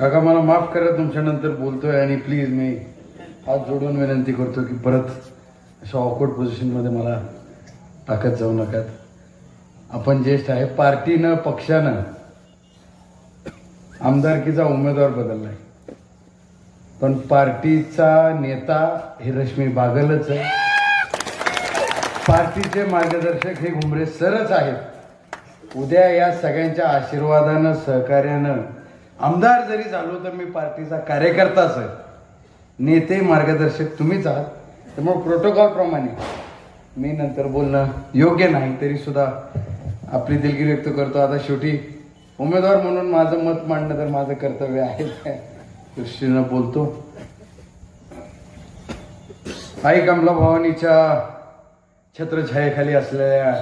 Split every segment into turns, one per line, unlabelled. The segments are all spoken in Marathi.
काका मला माफ करा, तुमच्यानंतर बोलतोय आणि प्लीज मी हात जोडून विनंती करतो की परत अशा ऑकवर्ड पोझिशनमध्ये मला टाकत जाऊ नका. आपण ज्येष्ठ आहे, पार्टीनं पक्षानं आमदारकीचा उमेदवार बदललाय, पण पार्टीचा नेता हे रश्मी बागलच आहे. पार्टीचे मार्गदर्शक हे घुमरे सरच आहेत. उद्या या सगळ्यांच्या आशीर्वादानं सहकार्यानं आमदार जरी झालो तर मी पार्टीचा कार्यकर्ताच आहे. नेते मार्गदर्शक तुम्हीच आहात. त्यामुळे प्रोटोकॉल प्रमाणे मी नंतर बोलणं योग्य नाही, तरी सुद्धा आपली दिलगिरी व्यक्त करतो. आता शेवटी उमेदवार म्हणून माझं मत मांडणं तर माझं कर्तव्य आहे, त्या दृष्टीनं बोलतो. आई कमला भवानीच्या छत्रछायेखाली असलेल्या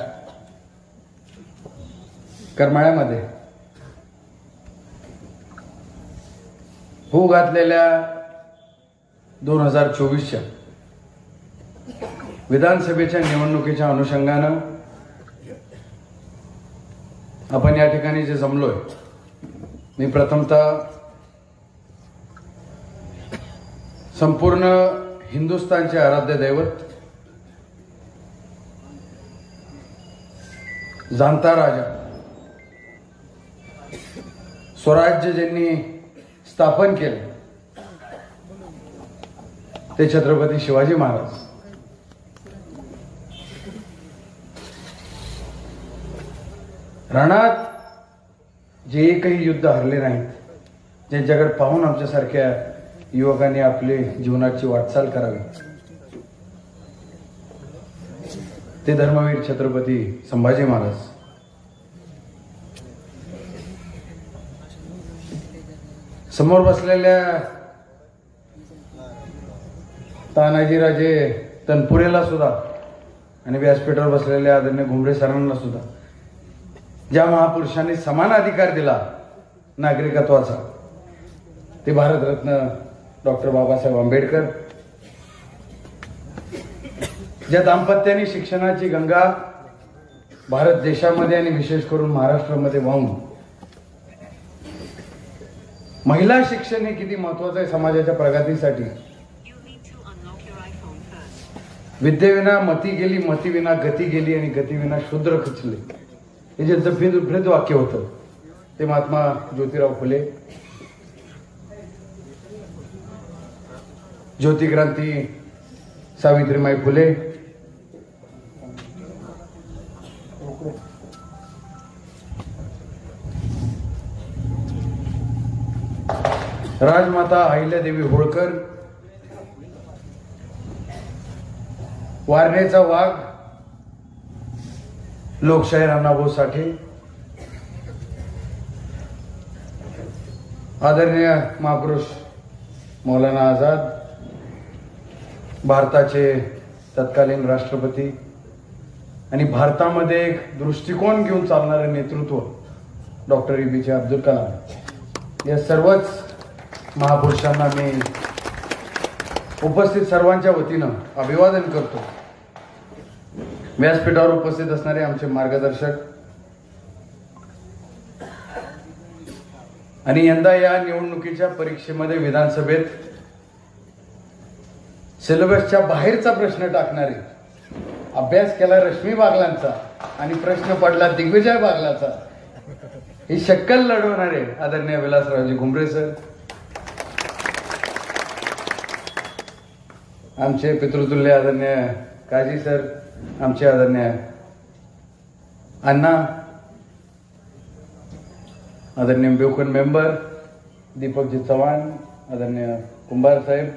करमाळ्यामध्ये होऊ घातलेल्या 2024च्या विधानसभेच्या निवडणुकीच्या अनुषंगानं आपण या ठिकाणी जे जमलोय, मी प्रथमतः संपूर्ण हिंदुस्थानचे आराध्य दैवत जाणता राजा, स्वराज्य ज्यांनी स्थापन केले ते छत्रपती शिवाजी महाराज, रणात जे एकही युद्ध हरले नाहीत, ज्यांच्याकडे पाहून आमच्यासारख्या युवकांनी आपली जीवनाची वाटचाल करावी, ते धर्मवीर छत्रपती संभाजी महाराज. समोर बसलेल्या तानाजीराजे तनपुरेला सुद्धा आणि व्यासपीठावर बसलेल्या आदरणीय घुमरे सरांना सुद्धा ज्या महापुरुषांनी समान अधिकार दिला नागरिकत्वाचा, ते भारतरत्न डॉक्टर बाबासाहेब आंबेडकर, ज्या दाम्पत्याने शिक्षणाची गंगा भारत देशामध्ये आणि विशेष करून महाराष्ट्रामध्ये वाहून महिला शिक्षण हे किती महत्वाचं आहे समाजाच्या प्रगतीसाठी. विद्येविना मती गेली, मतीविना गती गेली आणि गतीविना शूद्र खचले, हे जे ब्रीद वाक्य होतं ते महात्मा ज्योतिराव फुले, ज्योतिक्रांती सावित्रीमाई फुले, राजमाता अहिल्यादेवी होळकर, वारणेचा वाघ लोकशाहीर अण्णाभाऊ साठे, आदरणीय महापुरुष मौलाना आझाद, भारताचे तत्कालीन राष्ट्रपती आणि भारतामध्ये एक दृष्टिकोन घेऊन चालणारे नेतृत्व डॉक्टर APJ अब्दुल कलाम, या सर्वच महापुरुषांना मी उपस्थित सर्वांच्या वतीनं अभिवादन करतो. व्यासपीठावर उपस्थित असणारे आमचे मार्गदर्शक आणि यंदा या निवडणुकीच्या परीक्षेमध्ये विधानसभेत सिलेबसच्या बाहेरचा प्रश्न टाकणारे, अभ्यास केला रश्मी बागलांचा आणि प्रश्न पडला दिग्विजय बागलाचा, ही शक्कल लढवणारे आदरणीय विलासरावजी घुमरे सर, आमचे पितृतुल्य आदरणीय काजी सर, आमचे आदरणीय अण्णा, आदरणीय बेवकन मेंबर दीपकजी चव्हाण, आदरणीय कुंभार साहेब,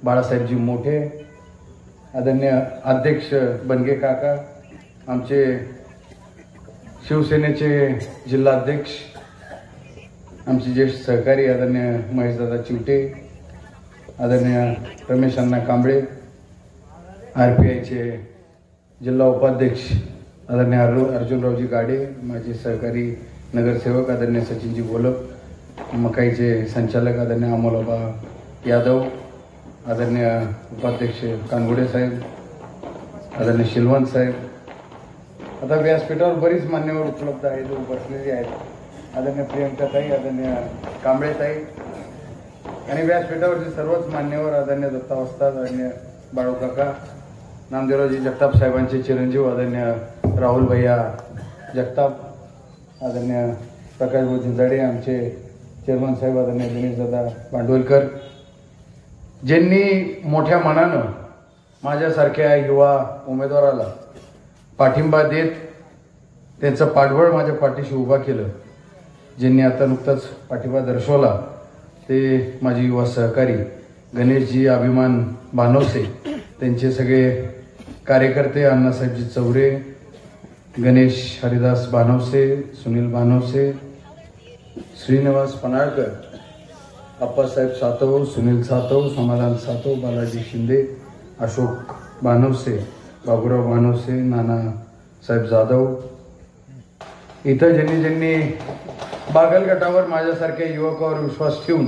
बाळासाहेबजी मोठे, आदरणीय अध्यक्ष बनगे काका, आमचे शिवसेनेचे जिल्हाध्यक्ष, आमचे ज्येष्ठ सहकारी आदरणीय महेशदादा चिवटे, आदरणीय रमेश अण्णा कांबळे, RPIचे जिल्हा उपाध्यक्ष आदरणीय अर्जुनरावजी गाडे, माझे सहकारी नगरसेवक आदरणीय सचिनजी गोलप, मकाईचे संचालक आदरणीय अमोलाबा यादव, आदरणीय उपाध्यक्ष कानगुडे साहेब, आदरणीय शिलवंत साहेब. आता व्यासपीठावर बरीच मान्यवर उपलब्ध आहेत, बसलेली आहेत. आदरणीय प्रियंकाताई, आदरणीय कांबळेताई, आणि व्यासपीठावरचे सर्वच मान्यवर आदरणीय दत्ता वस्ताद, आदरणीय बाळू काका, नामदेवरावजी जगताप साहेबांचे चिरंजीव आदरणीय राहुल भैया जगताप, आदरणीय प्रकाश भाऊ झिंजाडे, आमचे चेअरमन साहेब आदरणीय दिनेश दादा भांडवलकर, ज्यांनी मोठ्या मनानं माझ्यासारख्या युवा उमेदवाराला पाठिंबा देत त्यांचं पाठबळ माझ्या पाठीशी उभा केलं, ज्यांनी आता नुकताच पाठिंबा दर्शवला ते माझे युवा सहकारी गणेशजी अभिमान भानवसे, त्यांचे सगळे कार्यकर्ते अण्णासाहेबजी चौरे, गणेश हरिदास भानवसे, सुनील भानवसे, श्रीनिवास पनाळकर, अप्पासाहेब सातव, सुनील सातव, समाधान सातव, बालाजी शिंदे, अशोक भानवसे, बाबूराव भानवसे, नाना साहेब जाधव, इथं ज्यांनी बागल गटावर माझ्यासारख्या युवकावर विश्वास ठेवून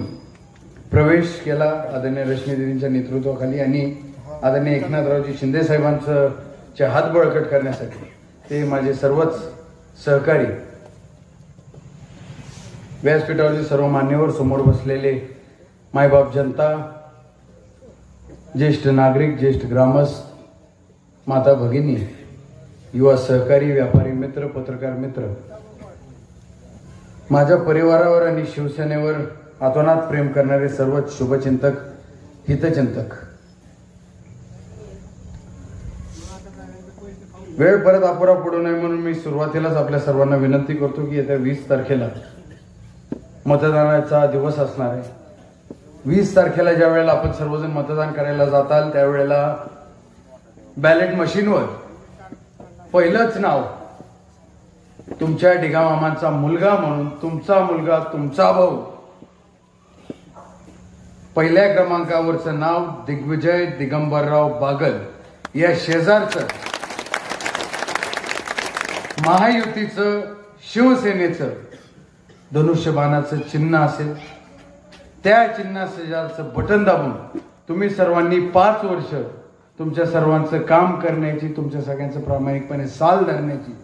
प्रवेश केला, आदरणीय रश्मी देवींच्या नेतृत्वाखाली आणि आदरणीय एकनाथरावजी शिंदे साहेबांचं हात बळकट करण्यासाठी, ते माझे सर्वच सहकारी, व्यासपीठावरचे सर्व मान्यवर, समोर बसलेले मायबाप जनता, ज्येष्ठ नागरिक, ज्येष्ठ ग्रामस्थ, माता भगिनी, युवा सहकारी, व्यापारी मित्र, पत्रकार मित्र, माझ्या परिवारावर आणि शिवसेनेवर अतोनात प्रेम करणारे सर्वच शुभचिंतक, हितचिंतक, वेळ परत अपुरा पडू नये म्हणून मी सुरुवातीलाच आपल्या सर्वांना विनंती करतो की येत्या 20 तारखेला मतदानाचा दिवस असणार आहे. 20 तारखेला ज्या वेळेला आपण सर्वजण मतदान करायला जाताल त्यावेळेला बॅलेट मशीनवर पहिलंच नाव तुमच्या डिगामामांचा मुलगा म्हणून तुमचा मुलगा, तुमचा भाऊ, पहिल्या क्रमांकावरचं नाव दिग्विजय दिगंबरराव बागल या शेजारचं महायुतीचं शिवसेनेचं धनुष्यबाणाचं चिन्ह असेल, त्या चिन्हा शेजारचं बटन दाबून तुम्ही सर्वांनी 5 वर्ष तुमच्या सर्वांचं काम करण्याची, तुमच्या सगळ्यांचं प्रामाणिकपणे साल धरण्याची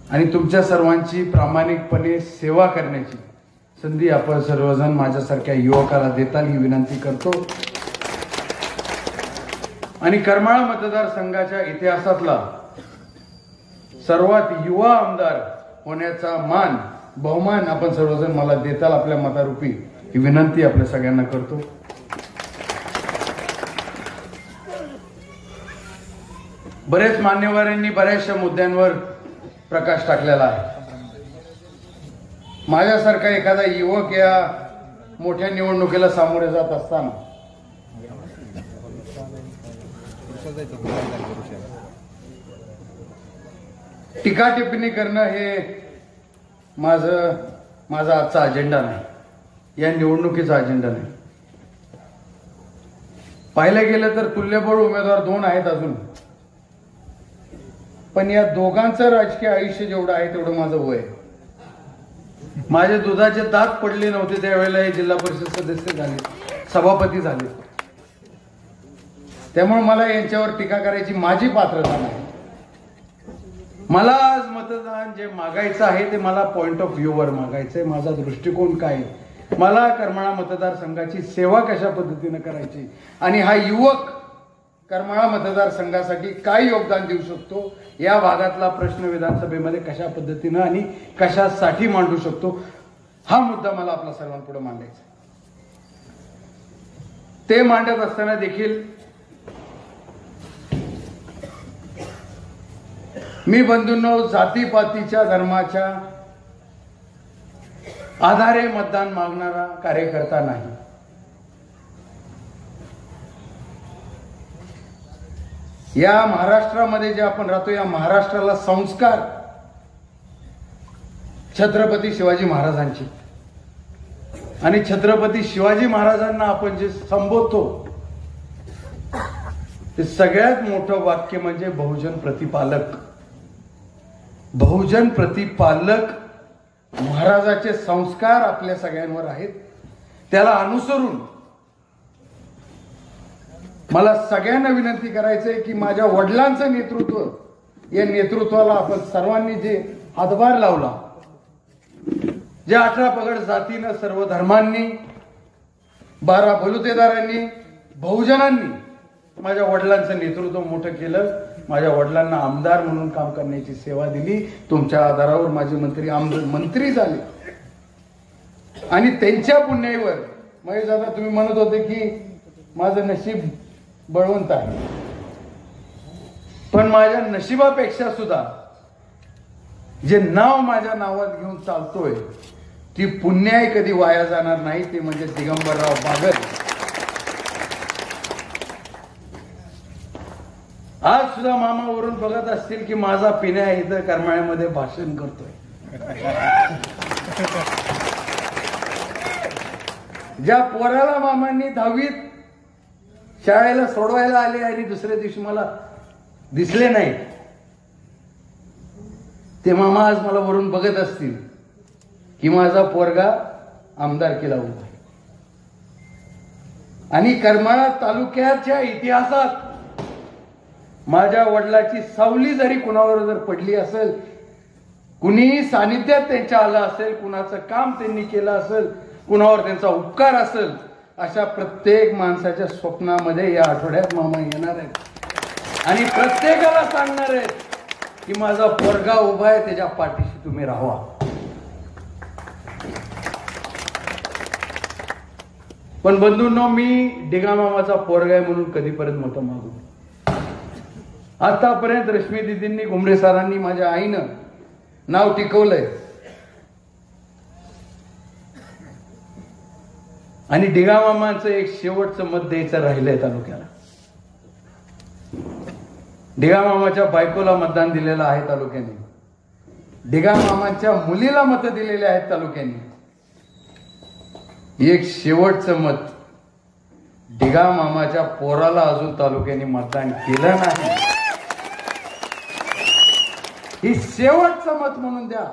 आणि तुमच्या सर्वांची प्रामाणिकपणे सेवा करण्याची संधी आपण सर्वजण माझ्यासारख्या युवकाला देताल ही विनंती करतो. आणि करमाळा मतदारसंघाच्या इतिहासातला सर्वात युवा आमदार होण्याचा मान, बहुमान आपण सर्वजण मला देताल आपल्या मतारूपी ही विनंती आपल्या सगळ्यांना करतो. बरेच मान्यवरांनी बऱ्याचशा मुद्द्यांवर प्रकाश टाकलेला आहे. माझ्यासारखा एखादा युवक या मोठ्या निवडणुकीला सामोरे जात असताना टीका टिप्पणी करणं हे माझा आजचा अजेंडा नाही, या निवडणुकीचा अजेंडा नाही. पाहिलं गेलं तर तुल्यबळ उमेदवार 2 आहेत अजून, पण या दोघांचं राजकीय आयुष्य जेवढं आहे तेवढं माझं वय. माझे दुधाचे दात पडले नव्हते त्यावेळेला हे जिल्हा परिषद सदस्य झाले, सभापती झाले, त्यामुळे मला यांच्यावर टीका करायची माझी पात्रता नाही. मला आज मतदान जे मागायचं आहे ते मला पॉइंट ऑफ व्ह्यूवर मागायचंय. माझा दृष्टिकोन काय, मला करमाळा मतदारसंघाची सेवा कशा पद्धतीने करायची आणि हा युवक करमाळा मतदारसंघासाठी काय योगदान देऊ शकतो, या भागातला प्रश्न विधानसभेमध्ये कशा पद्धतीनं आणि कशासाठी मांडू शकतो, हा मुद्दा मला आपल्या सर्वांपुढे मांडायचा. ते मांडत असताना देखील मी बंधूंनो जातीपातीच्या धर्माच्या आधारे मतदान मागणारा कार्यकर्ता नाही. या महाराष्ट्रामध्ये जे आपण राहतो, या महाराष्ट्राला संस्कार छत्रपती शिवाजी महाराजांचे, आणि छत्रपती शिवाजी महाराजांना आपण जे संबोधतो ते सगळ्यात मोठं वाक्य म्हणजे बहुजन प्रतिपालक. बहुजन प्रतिपालक महाराजाचे संस्कार आपल्या सगळ्यांवर आहेत. त्याला अनुसरून मला सगळ्यांना विनंती करायचंय की माझ्या वडिलांचं नेतृत्व, या नेतृत्वाला आपण सर्वांनी जे हातभार लावला, जे 18 पगड जातीनं सर्व धर्मांनी 12 बलुतेदारांनी, बहुजनांनी माझ्या वडिलांचं नेतृत्व मोठं केलं. माझ्या वडिलांना आमदार म्हणून काम करण्याची सेवा दिली. तुमच्या आधारावर माझे मंत्री झाले. आणि त्यांच्या पुण्याईवर महेश दादा तुम्ही म्हणत होते की माझं नशीब बळवंत आहे, पण माझ्या नशिबापेक्षा सुद्धा जे नाव माझ्या नावात घेऊन चालतोय ती पुण्याई कधी वाया जाणार नाही. ते म्हणजे दिगंबरराव बागल. आज सुद्धा मामा वरून बघत असतील की माझा पिण्या इथं करमाळ्यामध्ये भाषण करतोय. ज्या पोराला मामांनी 10वीत शाळेला सोडवायला आले आणि दुसऱ्या दिवशी मला दिसले नाही, ते मामा आज मला वरून बघत असतील की माझा पोरगा आमदार केला उभा. आणि करमाळा तालुक्याच्या इतिहासात माझ्या वडिलाची सावली जरी कुणावर जर पडली असेल, कुणी सानिध्यात त्यांच्या आलं असेल, कुणाचं काम त्यांनी केलं असेल, कुणावर त्यांचा उपकार असेल, अशा प्रत्येक माणसाच्या स्वप्नामध्ये या आठवड्यात मामा येणार आहेत आणि प्रत्येकाला सांगणार आहेत की माझा पोरगा उभा आहे, त्याच्या पाठीशी तुम्ही राहा. पण बंधूंनो, मी डिगा मामाचा पोरगा आहे म्हणून कधीपर्यंत मतं मागू. आतापर्यंत रश्मी दिदींनी, घुमरे सरांनी, माझ्या आईनं नाव टिकवलंय आणि डिगा मामांचं एक शेवटचं मत द्यायचं राहिलंय तालुक्याला. डिगा मामाच्या बायकोला मतदान दिलेलं आहे तालुक्याने, डिगा मामांच्या मुलीला मत दिलेले आहेत तालुक्याने. एक शेवटचं मत डिगा मामाच्या पोराला अजून तालुक्याने मतदान केलं नाही. ही शेवटचं मत म्हणून द्या.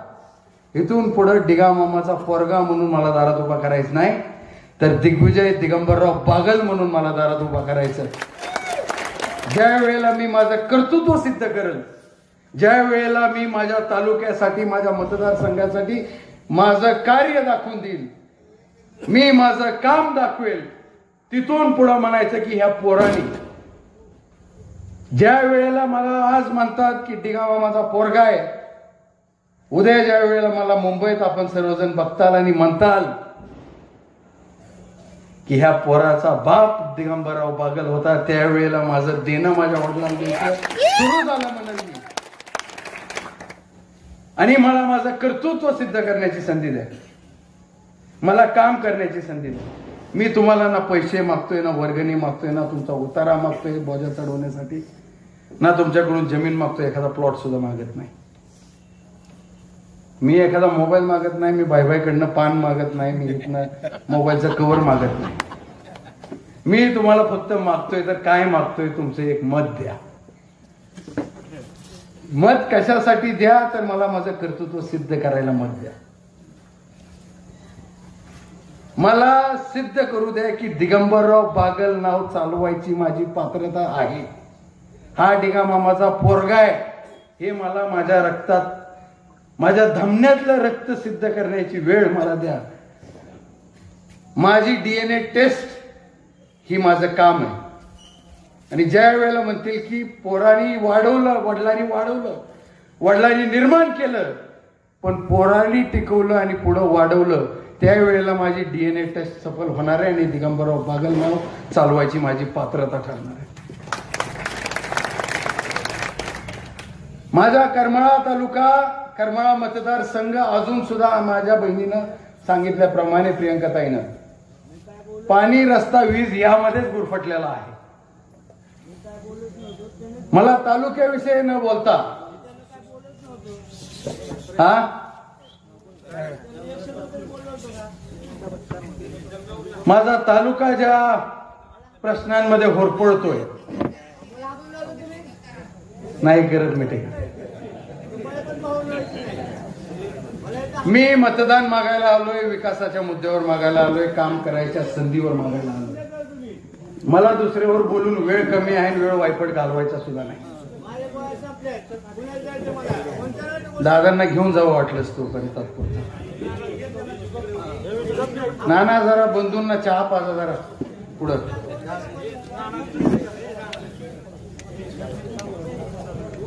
इथून पुढे डिगा मामाचा पोरगा म्हणून मला दारात उभा करायचं नाही, तर दिग्विजय दिगंबरराव बागल म्हणून मला दारात उभा करायचं. ज्या वेळेला मी माझं कर्तृत्व सिद्ध करेल, ज्या वेळेला मी माझ्या तालुक्यासाठी, माझ्या मतदारसंघासाठी माझं कार्य दाखवून देईल, मी माझं काम दाखवेल, तिथून पुढे म्हणायचं की ह्या पोरांनी. ज्या वेळेला मला आज म्हणतात की डिगा मामाचा पोरगा आहे, उद्या ज्या वेळेला मला मुंबईत आपण सर्वजण बघताल आणि म्हणताल की ह्या पोराचा बाप दिगंबरराव बागल होता, त्यावेळेला माझं देणं माझ्या वडिलांना सुरू झालं म्हणाल मी. आणि मला माझं कर्तृत्व सिद्ध करण्याची संधी द्या, मला काम करण्याची संधी द्या. मी तुम्हाला ना पैसे मागतोय, ना वर्गणी मागतोय, ना तुमचा उतारा मागतोय बोजा चढवण्यासाठी, ना तुमच्याकडून जमीन मागतोय, एखादा प्लॉट सुद्धा मागत नाही. मी एखादा मोबाईल मागत नाही, मी बायबाईकडनं पान मागत नाही, मी इथनं मोबाईलचं कव्हर मागत नाही. मी तुम्हाला फक्त मागतोय तर काय मागतोय, तुमचं एक मत द्या. मत कशासाठी द्या, तर मला माझं कर्तृत्व सिद्ध करायला मत द्या. मला सिद्ध करू द्या की दिगंबरराव बागल नाव चालवायची माझी पात्रता आहे. हा डिगा मामाचा पोरगा आहे हे मला माझ्या रक्तात, माझ्या धमन्यातलं रक्त सिद्ध करण्याची वेळ मला द्या. माझी DNA टेस्ट ही माझं काम आहे. आणि ज्या वेळेला म्हणतील की पोरांनी वाढवलं, वडिलांनी वाढवलं, वडिलांनी निर्माण केलं, पण पोरांनी टिकवलं आणि पुढं वाढवलं, त्यावेळेला माझी DNA टेस्ट सफल होणार आहे आणि दिगंबरराव बागल नाव चालवायची माझी पात्रता ठरणार आहे. माझा करमाळा तालुका, करमाळा मतदारसंघ अजून सुद्धा माझ्या बहिणीनं सांगितल्याप्रमाणे, प्रियंकाताईनं, पाणी, रस्ता, वीज यामध्येच गुरफटलेला आहे. मला तालुक्याविषयी न बोलता, माझा तालुका ज्या प्रश्नांमध्ये होरपळतोय, नाही गरज मिटे. मी मतदान मागायला आलोय, विकासाच्या मुद्द्यावर मागायला आलोय, काम करायच्या संधीवर मागायला आलोय. मला दुसऱ्यावर बोलून वेळ कमी आहे, वेळ वायपट घालवायचा सुद्धा नाही. दादांना घेऊन जावं वाटलंच तोपर्यंत तात्पुरतं. नाना जरा बंधूंना चहा पाजा जरा पुढं.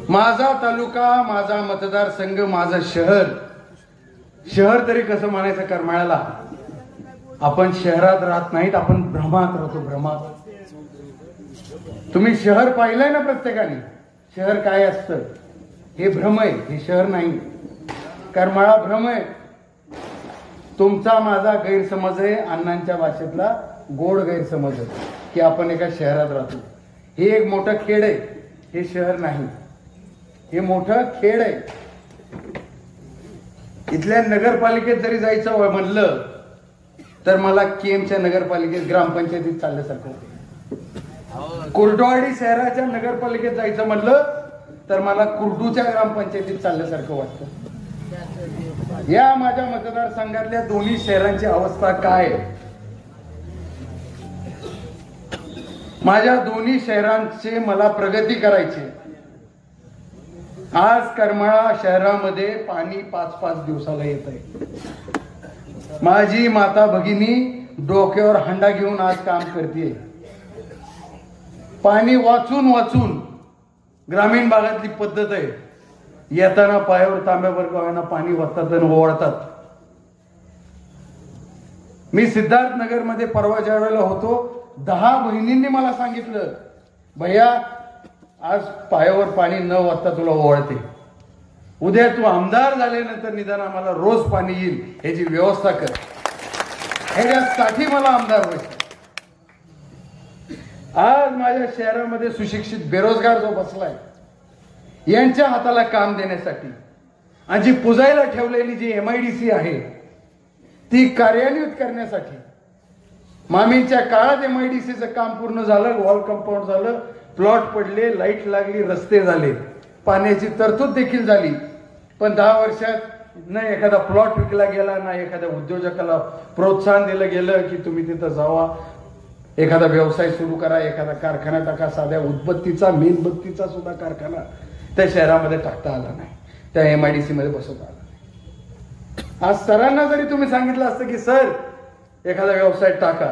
माझा तालुका, माझा मतदारसंघ, माझं शहर तरी कसं म्हणायचं करमाळ्याला? आपण शहरात राहत नाहीत, आपण भ्रमात राहतो, भ्रमात. तुम्ही शहर पाहिलंय ना प्रत्येकाने? शहर काय असतं हे भ्रम आहे, हे शहर नाही. करमाळा भ्रम आहे. तुमचा माझा गैरसमज आहे, अण्णांच्या भाषेतला गोड गैरसमज आहे की आपण एका शहरात राहतो. हे एक मोठं खेड आहे, हे शहर नाही. हे मोठं खेड आहे. इथल्या नगरपालिकेत जरी जायचं म्हणलं तर मला केमच्या नगरपालिकेत ग्रामपंचायतीत चालल्यासारखं होतं. कुर्डुवाडी शहराच्या नगरपालिकेत जायचं म्हणलं तर मला कुर्डूच्या ग्रामपंचायतीत चालल्यासारखं वाटतं. या माझ्या मतदारसंघातल्या दोन्ही शहरांची अवस्था काय? माझ्या दोन्ही शहरांची मला प्रगती करायची. आज करमाळा शहरामध्ये पाणी 5-5 दिवसाला येत आहे. माझी माता भगिनी डोक्यावर हंडा घेऊन आज काम करते. पाणी वाचून वाचून ग्रामीण भागातली पद्धत आहे. येताना पायावर तांब्यावर गावांना पाणी वाचतात आणि ओवाळतात. मी सिद्धार्थनगर मध्ये परवा ज्या वेळेला होतो 10 बहिणींनी मला सांगितलं, भैया आज पायावर पाणी न वाचता तुला ओवाळते. उद्या तू आमदार झाल्यानंतर निदान आम्हाला रोज पाणी येईल याची व्यवस्था कर. ह्याच्यासाठी मला आमदार व्हायचं. आज माझ्या शहरामध्ये सुशिक्षित बेरोजगार जो बसलाय यांच्या हाताला काम देण्यासाठी आणि जी पुजायला ठेवलेली जी MIDC आहे ती कार्यान्वित करण्यासाठी. मामींच्या काळात MIDCचं काम पूर्ण झालं, वॉल कंपाऊंड झालं, प्लॉट पडले, लाईट लागली, रस्ते झाले, पाण्याची तरतूद देखील झाली. पण 10 वर्षात न एखादा प्लॉट विकला गेला, ना एखाद्या उद्योजकाला प्रोत्साहन दिलं गेलं की तुम्ही तिथं जावा, एखादा व्यवसाय सुरू करा, एखादा कारखाना टाका. साध्या उदबत्तीचा, मेणबत्तीचा सुद्धा कारखाना त्या शहरामध्ये टाकता आला नाही, त्या MIDC मध्ये बसवता आला नाही. आज सरांना जरी तुम्ही सांगितलं असतं की सर एखादा व्यवसाय टाका,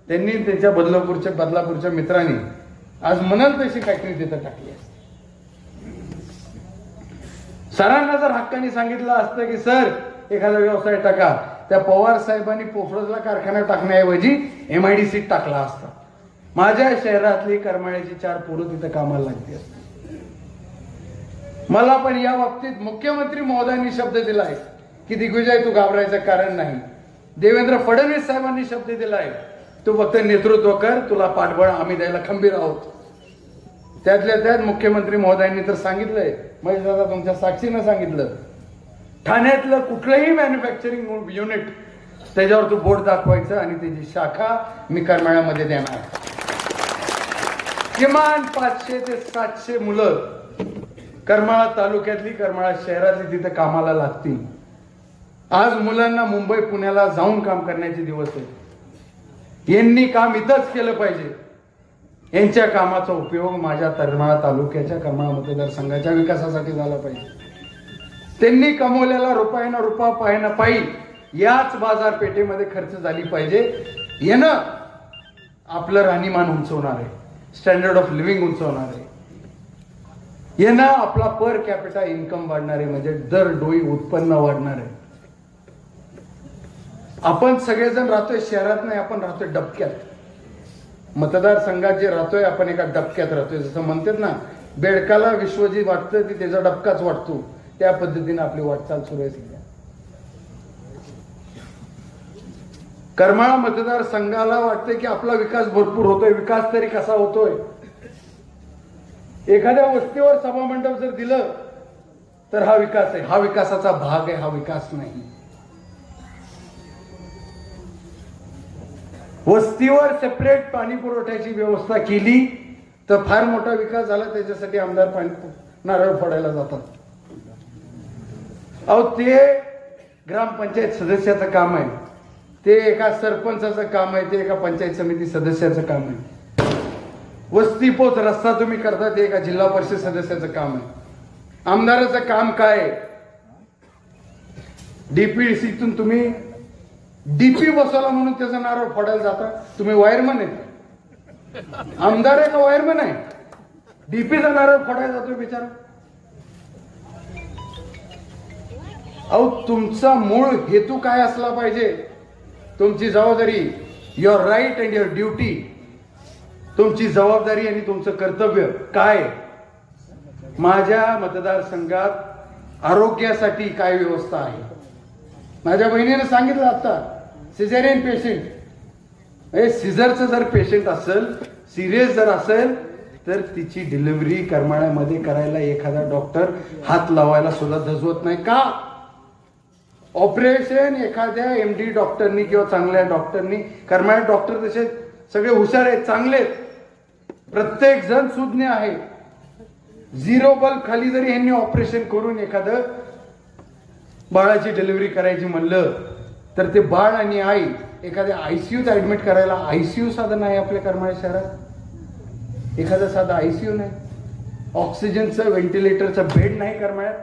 त्यांनी त्यांच्या बदलापूरच्या मित्रांनी आज म्हणाल तशी फॅक्टरी तिथं टाकली असते. सरांना जर हक्काने सांगितलं असतं की सर एखादा व्यवसाय टाका, त्या पवार साहेबांनी पोफळजला कारखाना टाकण्याऐवजी MIDC टाकला असता. माझ्या शहरातली करमाळ्याची 4 पोरं तिथं कामाला लागली असते. मला पण या बाबतीत मुख्यमंत्री महोदयांनी शब्द दिलाय की दिग्विजय तू घाबरायचं कारण नाही. देवेंद्र फडणवीस साहेबांनी शब्द दिलाय तू फक्त नेतृत्व कर, तुला पाठबळ आम्ही द्यायला खंबीर आहोत. त्यातल्या त्यात मुख्यमंत्री महोदयांनी तर सांगितलंय, महेश दादा तुमच्या साक्षीनं सांगितलं, ठाण्यातलं कुठलंही मॅन्युफॅक्चरिंग युनिट त्याच्यावर तू बोर्ड दाखवायचं आणि त्याची शाखा मी करमाळ्यामध्ये देणार. किमान 500 ते 700 मुलं करमाळा तालुक्यातली, करमाळा शहरातली तिथे कामाला लागतील. आज मुलांना मुंबई पुण्याला जाऊन काम करण्याचे दिवस आहेत. यांनी काम इथंच केलं पाहिजे. यांच्या कामाचा उपयोग माझ्या करमाळा तालुक्याच्या, करमाळा मतदारसंघाच्या विकासासाठी झाला पाहिजे. त्यांनी कमवलेला रुपयाना रुपया पायाना पायी याच बाजारपेठेमध्ये खर्च झाली पाहिजे. यानं आपलं राहणीमान उंचवणार आहे, स्टँडर्ड ऑफ लिव्हिंग उंचवणार आहे. यानं आपला पर कॅपिटा इन्कम वाढणार आहे, म्हणजे दर डोई उत्पन्न वाढणार आहे. आपण सगळेजण राहतोय शहरात नाही, आपण राहतोय डबक्यात. मतदारसंघात जे राहतोय आपण एका डबक्यात राहतोय. जसं म्हणतात ना, बेडकाला विश्वजीत वाटतं ती त्याचा डबकाच वाटतो, त्या पद्धतीने आपली वाटचाल सुरू आहे सध्या. करमाळा मतदारसंघाला वाटतंय की आपला विकास भरपूर होतोय. विकास तरी कसा होतोय? एखाद्या वस्तीवर सभामंडप जर दिलं तर हा विकास आहे, हा विकासाचा भाग आहे, हा विकास नाही. वस्तीवर सेपरेट पाणी पुरवठ्याची व्यवस्था केली तर फार मोठा विकास झाला. त्याच्यासाठी आमदार नारळ फोडायला जातात. अहो ते ग्रामपंचायत सदस्याचं काम आहे, ते एका सरपंचाचं काम आहे, ते एका पंचायत समिती सदस्याचं काम आहे. वस्ती पोच रस्ता तुम्ही करता ते एका जिल्हा परिषद सदस्याचं काम आहे. आमदाराचं काम काय? DPDCतून तुम्ही डीपी बसवला म्हणून त्याचा नारळ फोडायला जाता. तुम्ही वायरमन आहे, आमदार आहे का वायरमन आहे? डीपीचा नारळ फोडायला जातोय बिचारा. अहो, तुमचा मूळ हेतू काय असला पाहिजे? तुमची जबाबदारी, your right and your duty, तुमची जबाबदारी आणि तुमचं कर्तव्य काय? माझ्या मतदारसंघात आरोग्यासाठी काय व्यवस्था आहे? माझ्या बहिणीने सांगितलं आता, सिझेरियन पेशंट, सिझरचं जर पेशंट असेल, सिरियस जर असेल, तर तिची डिलिव्हरी करमाळ्यामध्ये करायला एखादा डॉक्टर हात लावायला सुद्धा धजवत नाही का? ऑपरेशन एखाद्या एमडी डॉक्टरनी किंवा चांगल्या डॉक्टरनी, करमाळ्यात डॉक्टर तसे सगळे हुशार आहेत, चांगले आहेत, प्रत्येक जण सुज्ञ आहे. झिरो बल्ब खाली जरी यांनी ऑपरेशन करून एखादं बाळाची डिलिव्हरी करायची म्हणलं, तर ते बाळ आणि आई एखाद्या आयसीयूत ऍडमिट करायला आयसीयू साधन आहे आपल्या करमाळा शहरात? एखादा साधा आयसीयू नाही, ऑक्सिजनचं व्हेंटिलेटरचं बेड नाही करमाळ्यात.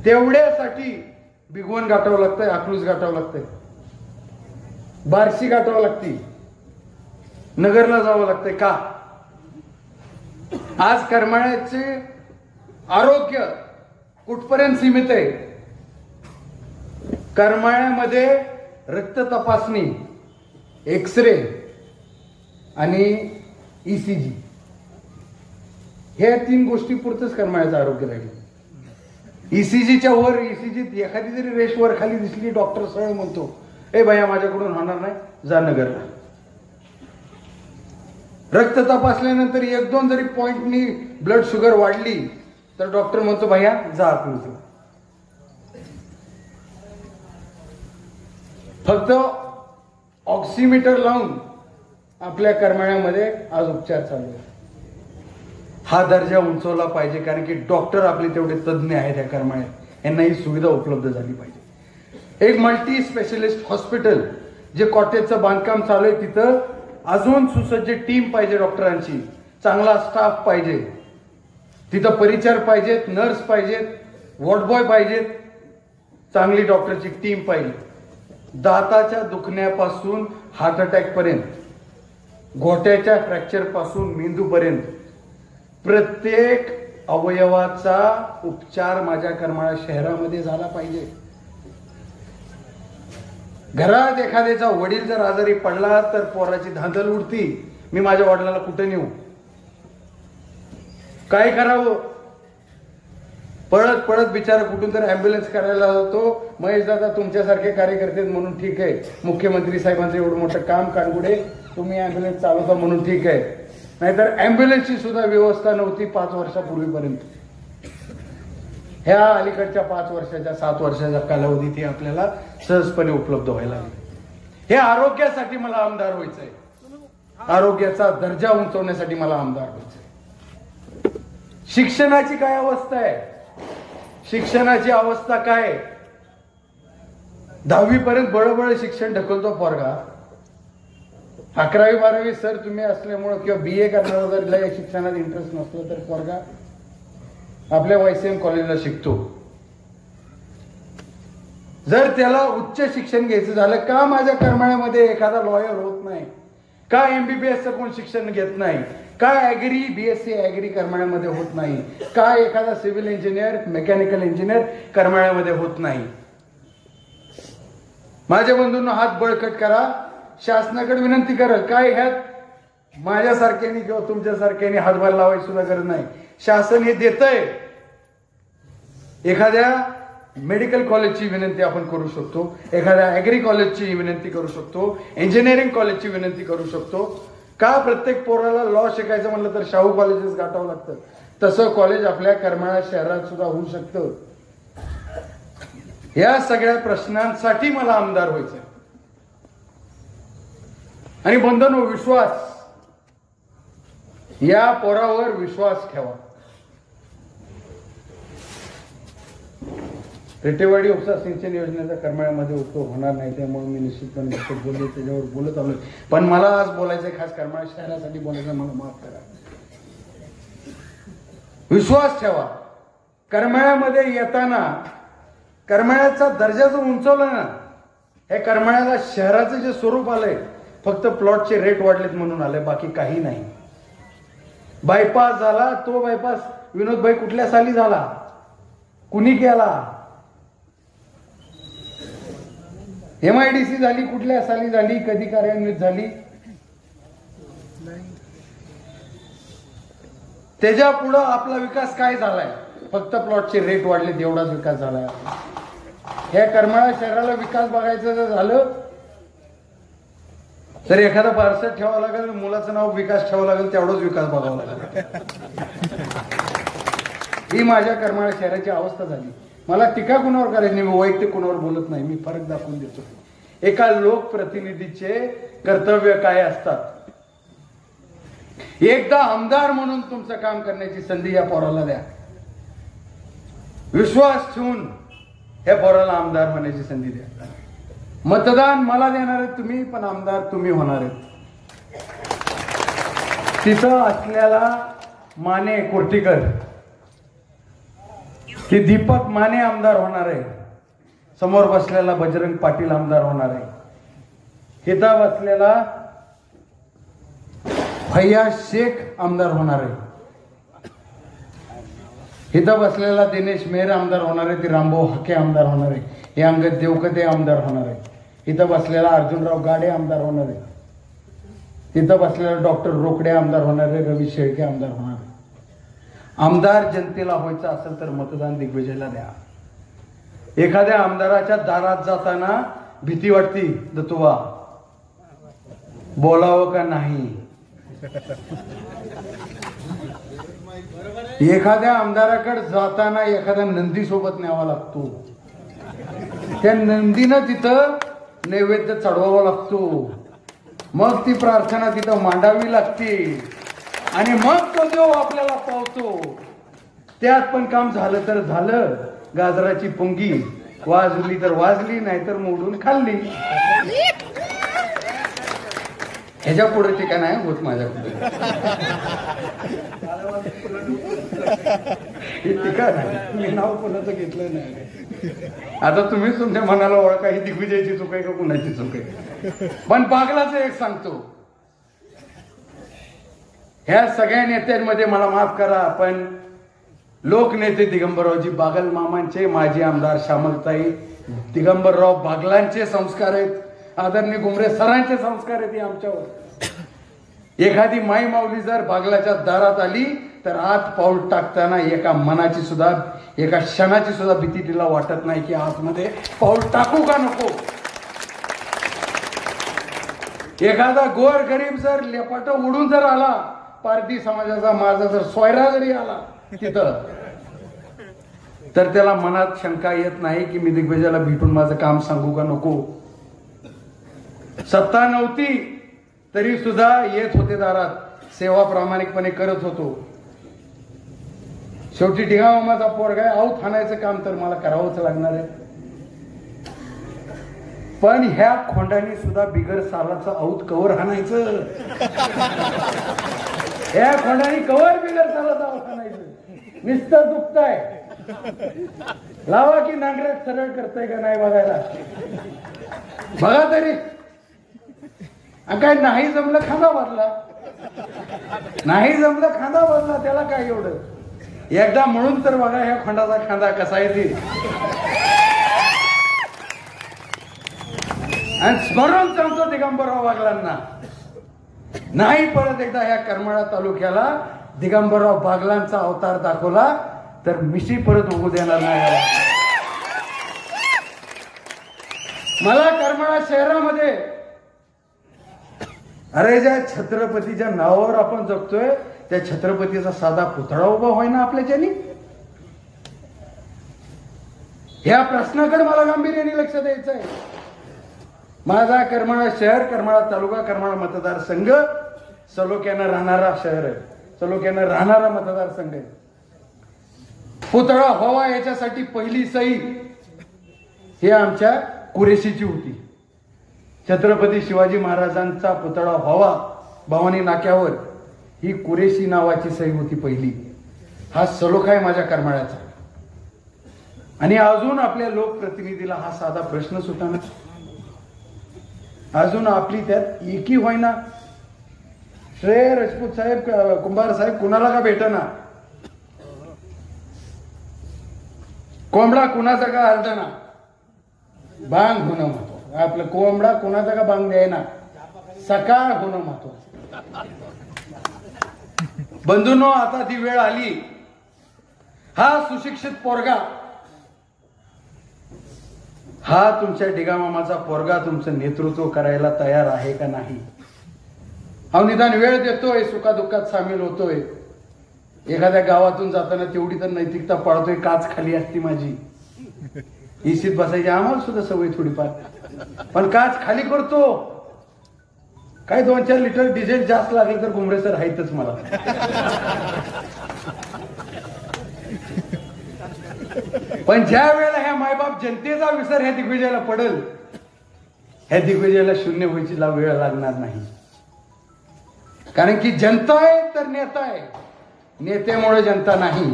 तेवढ्यासाठी भिगवण गाठावं लागतंय, अकलूज गाठावं लागतंय, बार्शी गाठावं लागते, नगरला जावं लागतंय का? आज करमाळ्याचे आरोग्य कुठपर्यंत सीमित आहे? करमाळ्यामध्ये रक्त तपासणी, एक्सरे आणि ईसीजी, हे 3 गोष्टी पुरतच करमाळ्याचं आरोग्य राहील. ईसीजीच्या वर, ईसीजीत एखादी जरी रेश वर खाली दिसली, डॉक्टर सरळ म्हणतो, ए भैया माझ्याकडून होणार नाही, जा नगरला. रक्त तपासल्यानंतर 1-2 जरी पॉइंटनी ब्लड शुगर वाढली, तर डॉक्टर म्हणतो भैया जा आपलं. फक्त ऑक्सिमीटर लावून आपल्या करमाळ्यामध्ये आज उपचार चालू आहे. हा दर्जा उंचवला पाहिजे, कारण की डॉक्टर आपले तेवढे तज्ज्ञ आहेत या करमाळ्यात, यांना ही सुविधा उपलब्ध झाली पाहिजे. एक मल्टी स्पेशलिस्ट हॉस्पिटल जे कॉटेजचं बांधकाम चालू आहे, तिथं अजून सुसज्ज टीम पाहिजे, डॉक्टरांची चांगला स्टाफ पाहिजे, तिथं परिचार पाहिजेत, नर्स पाहिजेत, वॉर्ड बॉय पाहिजेत, चांगली डॉक्टरची टीम पाहिजे. दाताच्या दुखण्यापासून हार्ट अटॅक पर्यंत, घोट्याच्या फ्रॅक्चर पासून मेंदूपर्यंत प्रत्येक अवयवाचा उपचार माझ्या करमाळा शहरामध्ये झाला पाहिजे. घरात एखाद्याचा वडील जर आजारी पडला, तर पोराची धांदल उडती, मी माझ्या वडिलाला कुठे नेऊ, काय करावं? पळत पळत बिचारा कुठून तर अँब्युलन्स करायला जातो. महेश दादा तुमच्यासारखे कार्यकर्ते म्हणून ठीक आहे, मुख्यमंत्री साहेबांचं एवढं मोठं काम कानगुडे, तुम्ही अँब्युलन्स चालवता म्हणून ठीक आहे, नाहीतर अँब्युलन्सची सुद्धा व्यवस्था नव्हती 5 वर्षापूर्वीपर्यंत. ह्या अलीकडच्या 5 वर्षाच्या 7 वर्षाच्या कालावधीत हे आपल्याला सहजपणे उपलब्ध व्हायला लागले. हे आरोग्यासाठी मला आमदार व्हायचंय, आरोग्याचा दर्जा उंचवण्यासाठी मला आमदार व्हायचंय. शिक्षणाची काय अवस्था आहे? शिक्षणाची अवस्था काय? 10वी पर्यंत बळबळ शिक्षण ढकलतो पोरगा, 11वी 12वी सर तुम्ही असल्यामुळं किंवा BA करणार जर या शिक्षणात इंटरेस्ट नसलं तर पोरगा आपल्या YCM कॉलेजला शिकतो. जर त्याला उच्च शिक्षण घ्यायचं झालं, का माझ्या करमाळ्यामध्ये एखादा लॉयर होत नाही? का MBBSचं कोण शिक्षण घेत नाही? का ऍग्री BSc ऍग्री करमाळ्यामध्ये होत नाही? का एखादा सिव्हिल इंजिनियर, मेकॅनिकल इंजिनियर करमाळ्यामध्ये होत नाही? माझ्या बंधूंना हात बळकट करा, शासनाकडे विनंती करा. काय ह्यात माझ्यासारख्यानी किंवा तुमच्यासारख्यानी हातभार लावायची सुद्धा गरज नाही. शासन हे देतंय. एखाद्या मेडिकल कॉलेजची विनंती आपण करू शकतो, एखाद्या ऍग्री कॉलेजची विनंती करू शकतो, इंजिनिअरिंग कॉलेजची विनंती करू शकतो. का प्रत्येक पोराला लॉ शिकायचं म्हणलं तर शाहू कॉलेजेस गाठावं लागतं? तसं कॉलेज आपल्या करमाळा शहरात सुद्धा होऊ शकतं. या सगळ्या प्रश्नांसाठी मला आमदार व्हायचंय. आणि बंधनो, विश्वास, या पोरावर विश्वास ठेवा. रेटेवाडी उपसा सिंचन योजनेचा करमाळ्यामध्ये उपयोग होणार नाही, त्यामुळे मी निश्चितपणे बोललो, त्याच्यावर बोलत आलोय. पण मला आज बोलायचंय, खास करमाळा शहरासाठी बोलायचं, मला माफ करा. विश्वास ठेवा. करमाळ्यामध्ये येताना करमाळ्याचा दर्जा जो उंचवला ना, हे करमाळ्याला शहराचं जे स्वरूप आलंय फक्त प्लॉटचे रेट वाढलेत म्हणून आलंय, बाकी काही नाही. बायपास झाला, तो बायपास विनोदभाई कुठल्या साली झाला, कुणी केला? MIDC झाली कुठल्या साली झाली, कधी कार्यान्वित झाली? त्याच्या पुढं आपला विकास काय झालाय? फक्त प्लॉटचे रेट वाढलेत एवढाच विकास झालाय. हे करमाळा शहराला विकास बघायचं जर झालं तर एखादा पार्सल ठेवावं लागेल, मुलाचं नाव विकास ठेवावं लागेल, तेवढाच विकास बघावा लागेल. ही माझ्या करमाळा शहराची अवस्था झाली. मला टीका कुणावर करायची नाही, मी वैयक्तिक कुणावर बोलत नाही, मी फरक दाखवून देतो. एका लोकप्रतिनिधीचे कर्तव्य काय असतात. एकदा आमदार म्हणून तुमचं काम करण्याची संधी या पोराला द्या. विश्वास ठेवून या पोराला आमदार होण्याची संधी द्या. मतदान मला देणार आहे तुम्ही, पण आमदार तुम्ही होणार आहेत. तिथं असलेला माने कोर्टीकर की दीपक माने आमदार होणार आहे, समोर बसलेला बजरंग पाटील आमदार होणार आहे, इथं बसलेला फैयाज शेख आमदार होणार आहे, इथं बसलेला दिनेश मेहर आमदार होणार आहे, ती रामभाऊ हाके आमदार होणार आहे, हे अंगद देवकते आमदार होणार आहे, इथं बसलेला अर्जुनराव गाडे आमदार होणार आहे, तिथं बसलेला डॉक्टर रोकडे आमदार होणार आहे, रवी शेळके आमदार होणार आहे. आमदार जनतेला व्हायचं असेल तर मतदान दिग्विजयला द्या. एखाद्या आमदाराच्या दारात जाताना भीती वाटती, दत्तोबा बोलावं का नाही. एखाद्या आमदाराकडे जाताना एखाद्या नंदी सोबत न्यावा लागतो, त्या नंदीनं तिथं नैवेद्य चढवावा लागतो, मग ती प्रार्थना तिथं मांडावी लागते आणि मग तो देव आपल्याला पावतो. त्यात पण काम झालं तर झालं, गाजराची पुंगी वाजली तर वाजली, नाहीतर मोडून खाल्ली. ह्याच्या पुढे ठिकाण आहे होत माझ्याकडे. हे ठिकाण आहे, मी नाव कोणाचं घेतलं नाही. आता तुम्हीच तुमच्या मनाला ओळखा, ही दिग्विजयची चूक आहे का कुणाची चूक आहे. पण बागलाचं एक सांगतो, ह्या सगळ्या नेत्यांमध्ये मला माफ करा, पण लोकनेते दिगंबररावजी बागल मामांचे, माजी आमदार श्यामलताई दिगंबरराव बागलांचे संस्कार आहेत, आदरणीय घुमरे सरांचे संस्कार आहेत आमच्यावर. एखादी माई माऊली जर बागलाच्या दारात आली तर आत पाऊल टाकताना एका मनाची सुद्धा, एका क्षणाची सुद्धा भीती तिला वाटत नाही की आतमध्ये पाऊल टाकू का नको. एखादा गोर गरीब जर लेपाट उडून जर आला, पारधी समाजाचा माझा जर सोयरा जरी आला तिथं, तर त्याला मनात शंका येत नाही की मी दिग्विजयाला भेटून माझं काम सांगू का नको. सत्ता नव्हती तरी सुद्धा येत होते दारात, सेवा प्रामाणिकपणे करत होतो. शेवटी ढिगा मामाचा पोरगा आहे, आऊत हाणायचं काम तर मला करावंच लागणार आहे. पण ह्या खोंडाने सुद्धा बिगर सालाचं आऊत कवर हाणायचं. ह्या खोंडाने कवर बिगर सालाचं आऊत हाणायचं. नुसतं दुखताय, लावा की नांगरात सरळ करताय का नाही बघायला. बघा तरी काय नाही जमलं खांदा बदला, नाही जमलं खांदा बदला, त्याला काय एवढं. एकदा म्हणून तर बघा ह्या खोंडाचा खांदा कसा आहे ते. आणि स्मरण सांगतो दिगंबरराव बागलांना, नाही परत एकदा ह्या करमाळा तालुक्याला दिगंबरराव बागलांचा अवतार दाखवला तर मिशी परत उगू देणार नाही. मला करमाळा शहरामध्ये, अरे ज्या छत्रपतीच्या नावावर आपण जगतोय त्या छत्रपतीचा साधा पुतळा उभा होय ना आपल्याच्यानी. ह्या प्रश्नाकडे मला गांभीर्याने लक्ष द्यायचं आहे. माझा करमाळा शहर, करमाळा तालुका, करमाळा मतदारसंघ सलोख्यानं राहणारा शहर आहे, सलोख्यानं राहणारा मतदारसंघ आहे. पुतळा व्हावा याच्यासाठी पहिली सही ही आमच्या कुरेशीची होती. छत्रपती शिवाजी महाराजांचा पुतळा व्हावा भवानी नाक्यावर, ही कुरेशी नावाची सही होती पहिली. हा सलोखा आहे माझ्या करमाळ्याचा. आणि अजून आपल्या लोकप्रतिनिधीला हा साधा प्रश्न सुटाना, अजून आपली त्यात एकी होईना. श्रेय राजपूत साहेब, कुंभार साहेब कुणाला का भेटना. कोंबडा कुणाचा का हलताना बांग होणं महत्वाचं. आपलं कोंबडा कुणाचा का बांग द्यायना, सकाळ होणं महत्वाचं. बंधूंनो, आता ती वेळ आली. हा सुशिक्षित पोरगा, हा तुमच्या डिगामामाचा पोरगा तुमचं नेतृत्व करायला तयार आहे का नाही. हा निदान वेळ देतोय, सुखादुःखात सामील होतोय. एखाद्या गावातून जाताना तेवढी तर नैतिकता पाळतोय. काच खाली असती माझी, इसीत बसायची आम्हाला सुद्धा सवय थोडीफार, पण काच खाली करतो. काय 2-4 लिटर डिझेल जास्त लागेल तर भुमरे सर आहेतच मला. पण ज्या वेळेला ह्या मायबाप जनतेचा विसर ह्या दिग्विजयाला पडेल, ह्या दिग्विजयाला शून्य व्हायची वेळ लागणार नाही. कारण की जनता आहे तर नेता आहे, नेत्यामुळे जनता नाही.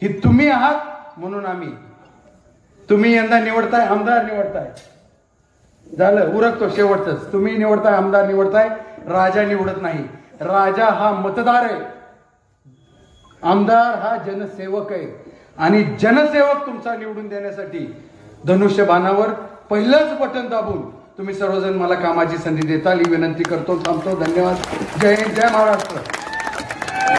ही तुम्ही आहात म्हणून आम्ही. तुम्ही यंदा निवडताय, आमदार निवडताय, झालं उरकतो शेवटच. तुम्ही निवडताय, आमदार निवडताय, राजा निवडत नाही. राजा हा मतदार आहे, आमदार हा जनसेवक आहे. आणि जनसेवक तुमचा निवडून देण्यासाठी धनुष्यबाणावर पहिलंच बटन दाबून तुम्ही सर्वजण मला कामाची संधी देताल ही विनंती करतो. थांबतो. धन्यवाद. जय हिंद, जय महाराष्ट्र.